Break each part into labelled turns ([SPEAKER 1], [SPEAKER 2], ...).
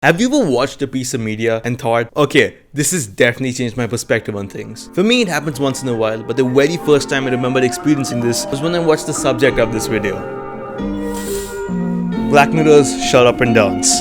[SPEAKER 1] Have you ever watched a piece of media and thought, okay, this has definitely changed my perspective on things? For me, it happens once in a while, but the very first time I remember experiencing this was when I watched the subject of this video. Black Mirror's Shut Up and Dance.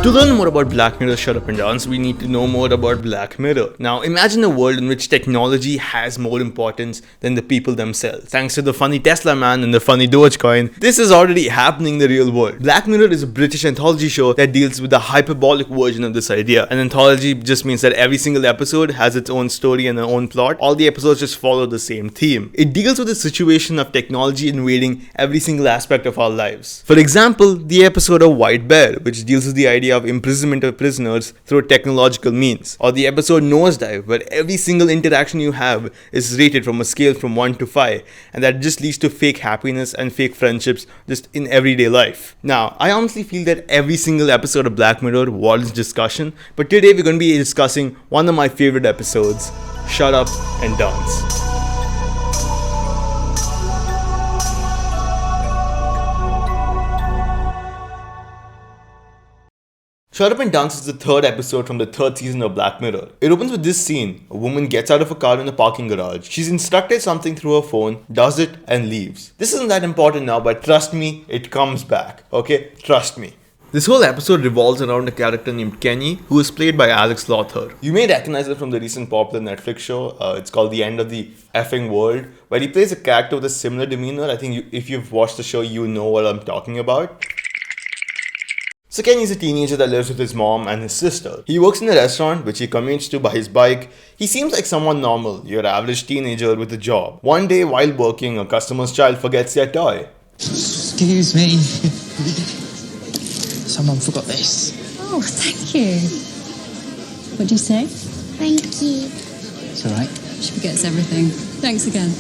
[SPEAKER 1] To learn more about Black Mirror Shut Up and Dance, we need to know more about Black Mirror. Now, imagine a world in which technology has more importance than the people themselves. Thanks to the funny Tesla man and the funny Dogecoin, this is already happening in the real world. Black Mirror is a British anthology show that deals with the hyperbolic version of this idea. An anthology just means that every single episode has its own story and its own plot. All the episodes just follow the same theme. It deals with the situation of technology invading every single aspect of our lives. For example, the episode of White Bear, which deals with the idea of imprisonment of prisoners through technological means, or the episode Nosedive, where every single interaction you have is rated from a scale from 1 to 5, and that just leads to fake happiness and fake friendships just in everyday life. Now, I honestly feel that every single episode of Black Mirror warrants discussion, but today we're going to be discussing one of my favorite episodes, Shut Up and Dance. Shut Up and Dance is the third episode from the third season of Black Mirror. It opens with this scene. A woman gets out of a car in a parking garage. She's instructed something through her phone, does it, and leaves. This isn't that important now, but trust me, it comes back. Okay? Trust me. This whole episode revolves around a character named Kenny, who is played by Alex Lothar. You may recognize it from the recent popular Netflix show. It's called The End of the Effing World, where he plays a character with a similar demeanor. I think if you've watched the show, you know what I'm talking about. So Kenny's a teenager that lives with his mom and his sister. He works in a restaurant, which he commutes to by his bike. He seems like someone normal, your average teenager with a job. One day, while working, a customer's child forgets their toy.
[SPEAKER 2] Excuse me. Someone forgot this.
[SPEAKER 3] Oh, thank you. What do you say?
[SPEAKER 4] Thank you.
[SPEAKER 2] It's alright.
[SPEAKER 3] She forgets everything. Thanks again.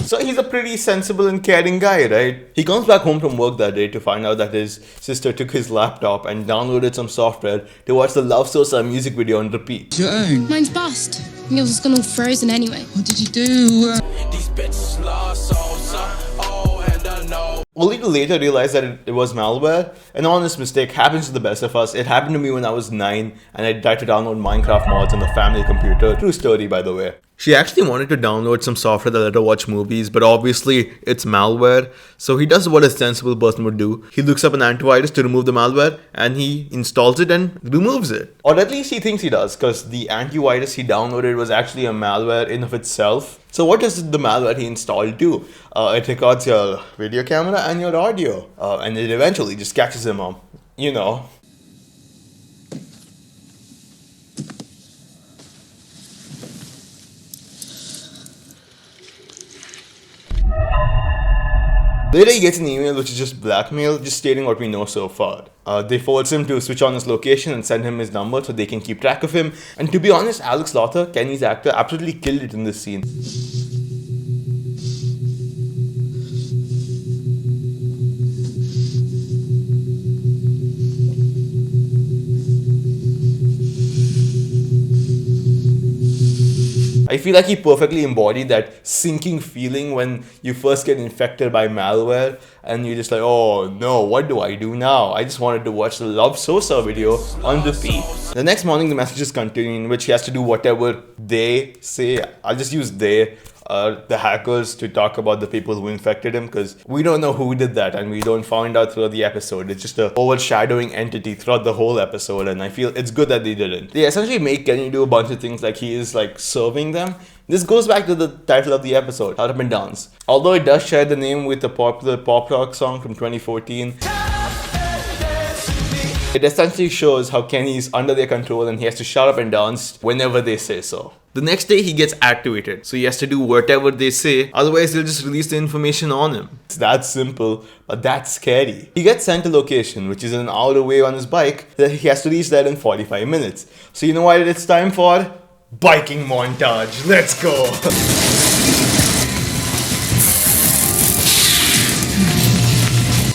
[SPEAKER 1] So he's a pretty sensible and caring guy, right? He comes back home from work that day to find out that his sister took his laptop and downloaded some software to watch the Love Sosa music video on repeat.
[SPEAKER 2] It's your own.
[SPEAKER 4] Mine's bust. Yours has gone all frozen anyway.
[SPEAKER 2] What did you do?
[SPEAKER 5] These bitches love salsa, oh, and I know.
[SPEAKER 1] Only to later realize that it was malware. An honest mistake happens to the best of us. It happened to me when I was 9 and I tried to download Minecraft mods on the family computer. True story, by the way. She actually wanted to download some software that let her watch movies, but obviously it's malware. So he does what a sensible person would do. He looks up an antivirus to remove the malware and he installs it and removes it. Or at least he thinks he does, because the antivirus he downloaded was actually a malware in of itself. So what does the malware he installed do? It records your video camera and your audio. And it eventually just catches him up, you know. Later he gets an email which is just blackmail, just stating what we know so far. They force him to switch on his location and send him his number so they can keep track of him. And to be honest, Alex Lothar, Kenny's actor, absolutely killed it in this scene. I feel like he perfectly embodied that sinking feeling when you first get infected by malware and you're just like, oh no, what do I do now? I just wanted to watch the Love Sosa video on repeat. The next morning the messages continue, in which he has to do whatever they say. I'll just use they, the hackers, to talk about the people who infected him, because we don't know who did that and we don't find out throughout the episode. It's just a overshadowing entity throughout the whole episode, and I feel it's good that they didn't. They essentially make Kenny do a bunch of things, like he is like serving them. This goes back to the title of the episode, Shut Up and Dance. Although it does share the name with a popular pop rock song from 2014, it essentially shows how Kenny is under their control and he has to shut up and dance whenever they say so. The next day he gets activated, so he has to do whatever they say, otherwise they'll just release the information on him. It's that simple, but that's scary. He gets sent a location, which is an hour away on his bike, that he has to reach there in 45 minutes. So you know what it's time for? Biking montage. Let's go!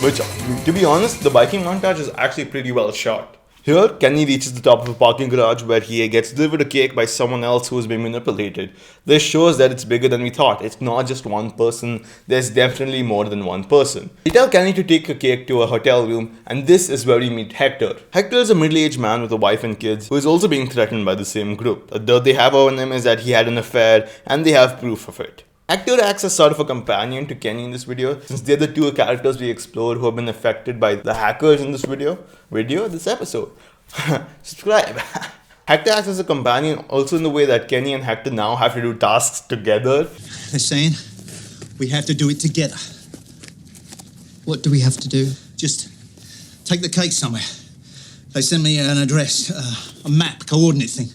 [SPEAKER 1] Which, to be honest, the biking montage is actually pretty well shot. Here, Kenny reaches the top of a parking garage where he gets delivered a cake by someone else who is being manipulated. This shows that it's bigger than we thought. It's not just one person, there's definitely more than one person. We tell Kenny to take a cake to a hotel room, and this is where we meet Hector. Hector is a middle-aged man with a wife and kids who is also being threatened by the same group. The dirt they have on him is that he had an affair, and they have proof of it. Hector acts as sort of a companion to Kenny in this video, since they're the two characters we explore who have been affected by the hackers in this this episode. Subscribe. Hector acts as a companion also in the way that Kenny and Hector now have to do tasks together.
[SPEAKER 6] They're saying we have to do it together.
[SPEAKER 2] What do we have to do?
[SPEAKER 6] Just take the cake somewhere. They send me an address, a map, coordinate thing.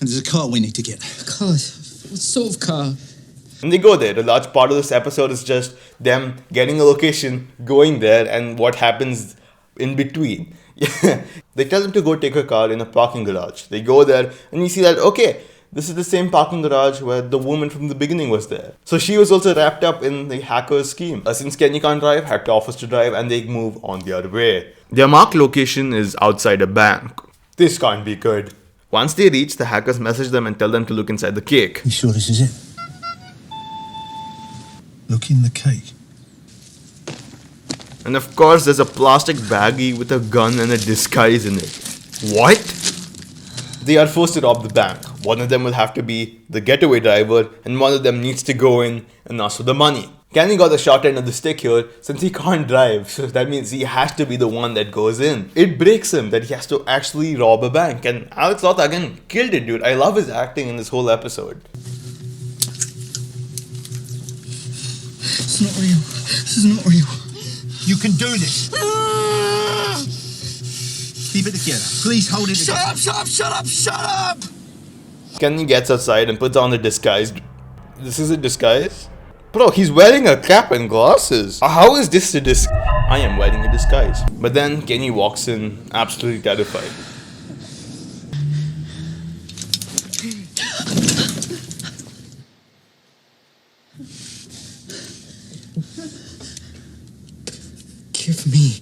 [SPEAKER 6] And there's a car we need to get.
[SPEAKER 2] God, what sort of car?
[SPEAKER 1] And they go there. A large part of this episode is just them getting a location, going there, and what happens in between. They tell them to go take a car in a parking garage. They go there, and we see that, okay, this is the same parking garage where the woman from the beginning was there. So she was also wrapped up in the hacker's scheme. Since Kenny can't drive, Hector offers to drive, and they move on their way. Their marked location is outside a bank. This can't be good. Once they reach, the hackers message them and tell them to look inside the cake.
[SPEAKER 6] You sure this is it? Look in the cake.
[SPEAKER 1] And of course, there's a plastic baggie with a gun and a disguise in it. What? They are forced to rob the bank. One of them will have to be the getaway driver, and one of them needs to go in and ask for the money. Kenny got the short end of the stick here since he can't drive, so that means he has to be the one that goes in. It breaks him that he has to actually rob a bank, and Alex Lotha again killed it, dude. I love his acting in this whole episode.
[SPEAKER 6] It's not real. This is not real. You can do this. Keep it together. Please hold it together. Shut up!
[SPEAKER 1] Kenny gets outside and puts on the disguise. This is a disguise? Bro, he's wearing a cap and glasses. How is this a disguise? I am wearing a disguise. But then Kenny walks in, absolutely terrified.
[SPEAKER 2] Give me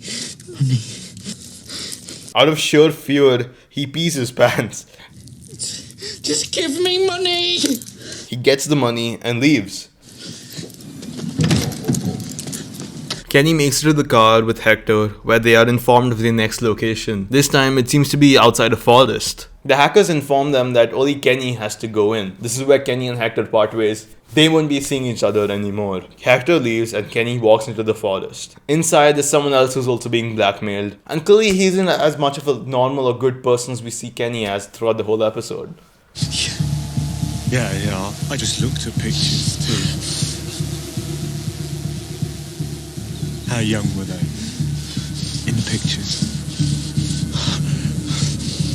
[SPEAKER 2] money.
[SPEAKER 1] Out of sheer fear, he pees his pants.
[SPEAKER 2] Just give me money!
[SPEAKER 1] He gets the money and leaves. Kenny makes it to the car with Hector, where they are informed of their next location. This time, it seems to be outside a forest. The hackers inform them that only Kenny has to go in. This is where Kenny and Hector part ways. They won't be seeing each other anymore. Hector leaves and Kenny walks into the forest. Inside, there's someone else who's also being blackmailed. And clearly, he isn't as much of a normal or good person as we see Kenny as throughout the whole episode.
[SPEAKER 7] Yeah. I just looked at pictures too. How young were they? In the pictures.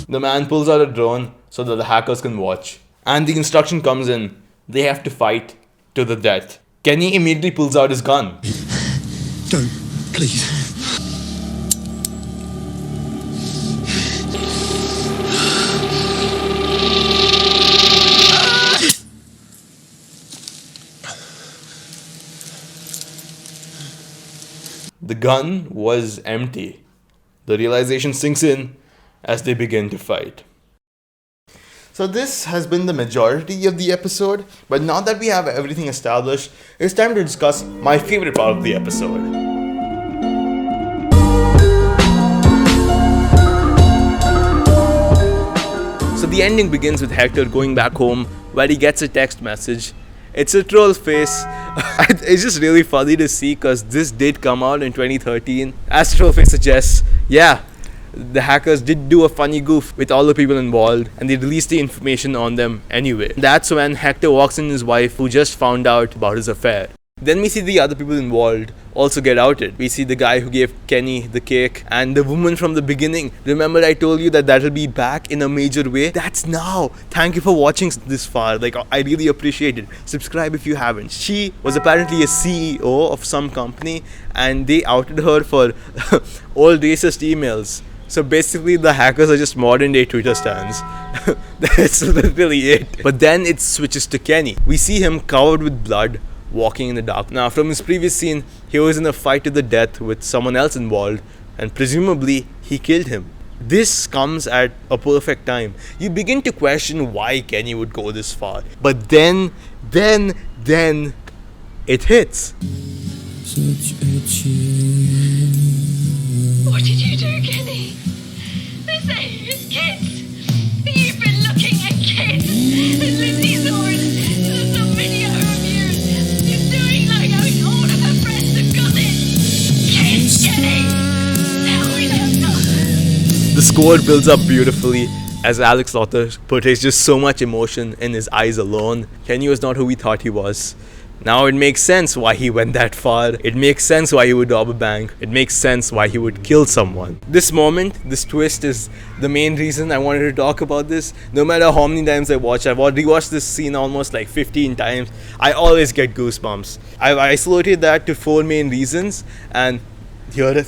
[SPEAKER 1] The man pulls out a drone so that the hackers can watch. And the instruction comes in. They have to fight to the death. Kenny immediately pulls out his gun.
[SPEAKER 6] Don't, please.
[SPEAKER 1] The gun was empty. The realization sinks in as they begin to fight. So this has been the majority of the episode, but now that we have everything established, it's time to discuss my favorite part of the episode. So the ending begins with Hector going back home where he gets a text message. It's a troll face. It's just really funny to see because this did come out in 2013. As troll face suggests, yeah, the hackers did do a funny goof with all the people involved and they released the information on them anyway. That's when Hector walks in his wife who just found out about his affair. Then we see the other people involved also get outed. We see the guy who gave Kenny the cake and the woman from the beginning. Remember I told you that that'll be back in a major way? That's now. Thank you for watching this far. I really appreciate it. Subscribe if you haven't. She was apparently a CEO of some company and they outed her for old racist emails. So basically the hackers are just modern day Twitter stans. That's literally it. But then it switches to Kenny. We see him covered with blood, walking in the dark. Now from his previous scene, he was in a fight to the death with someone else involved and presumably he killed him. This comes at a perfect time. You begin to question why Kenny would go this far. But then it hits.
[SPEAKER 3] What did you do, Kenny? They say it's kids. You've been looking at kids. And Lindsay's on some video of you. You're doing like all of her friends have got it. Kids, Kenny. Now we don't know.
[SPEAKER 1] The score builds up beautifully as Alex Lothar portrays just so much emotion in his eyes alone. Kenny was not who we thought he was. Now it makes sense why he went that far. It makes sense why he would rob a bank. It makes sense why he would kill someone. This moment, this twist is the main reason I wanted to talk about this. No matter how many times I watch, I've rewatched this scene almost like 15 times. I always get goosebumps. I've isolated that to 4 main reasons, and here it,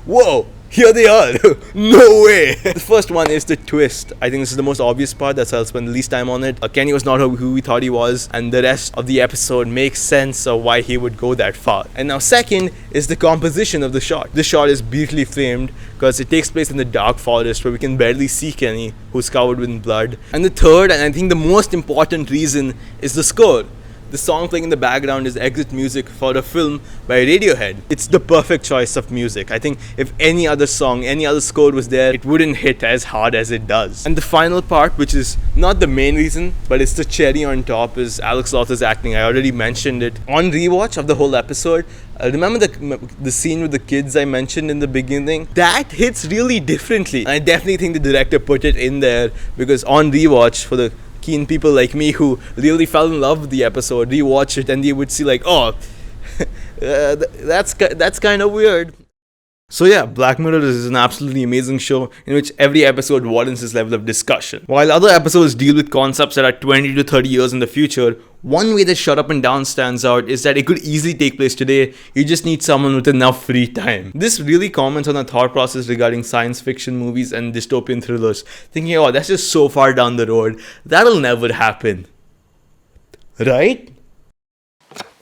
[SPEAKER 1] whoa! Here they are. No way. The first one is the twist. I think this is the most obvious part. That's why I'll spend the least time on it. Kenny was not who we thought he was, and the rest of the episode makes sense of why he would go that far. And now second is the composition of the shot. This shot is beautifully framed because it takes place in the dark forest where we can barely see Kenny, who's covered with blood. And the third, and I think the most important reason, is the score. The song playing in the background is exit music for a film by Radiohead. It's the perfect choice of music. I think if any other song, any other score was there, it wouldn't hit as hard as it does. And the final part, which is not the main reason, but it's the cherry on top, is Alex Lothar's acting. I already mentioned it. On rewatch of the whole episode, remember the scene with the kids I mentioned in the beginning? That hits really differently. And I definitely think the director put it in there because on rewatch, for the keen people like me who really fell in love with the episode, rewatch it and they would see like, oh, that's kind of weird. So yeah, Black Mirror is an absolutely amazing show in which every episode warrants this level of discussion. While other episodes deal with concepts that are 20 to 30 years in the future, one way that Shut Up and Down stands out is that it could easily take place today. You just need someone with enough free time. This really comments on a thought process regarding science fiction movies and dystopian thrillers, thinking, oh, that's just so far down the road. That'll never happen. Right?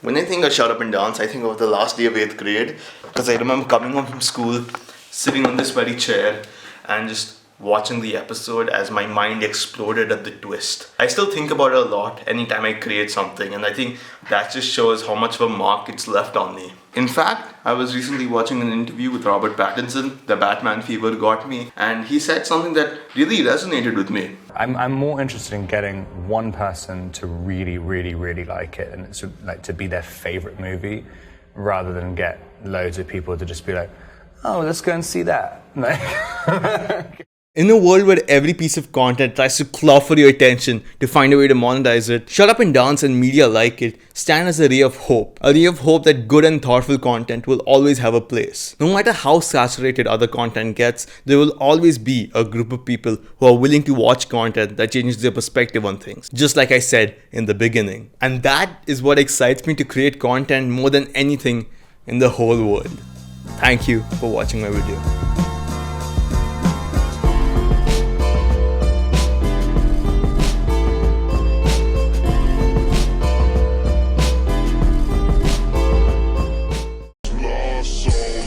[SPEAKER 1] When I think of Shut Up and Dance, I think of the last day of 8th grade, because I remember coming home from school, sitting on this very chair, and just watching the episode as my mind exploded at the twist. I still think about it a lot anytime I create something, and I think that just shows how much of a mark it's left on me. In fact, I was recently watching an interview with Robert Pattinson. The Batman fever got me, and he said something that really resonated with me.
[SPEAKER 8] I'm more interested in getting one person to really, really, really like it, and it's like to be their favorite movie, rather than get loads of people to just be like, oh, let's go and see that. In a world where every piece of content tries to claw for your attention to find a way to monetize it, Shut Up and Dance and media like it stand as a ray of hope. A ray of hope that good and thoughtful content will always have a place. No matter how saturated other content gets, there will always be a group of people who are willing to watch content that changes their perspective on things. Just like I said in the beginning. And that is what excites me to create content more than anything in the whole world. Thank you for watching my video.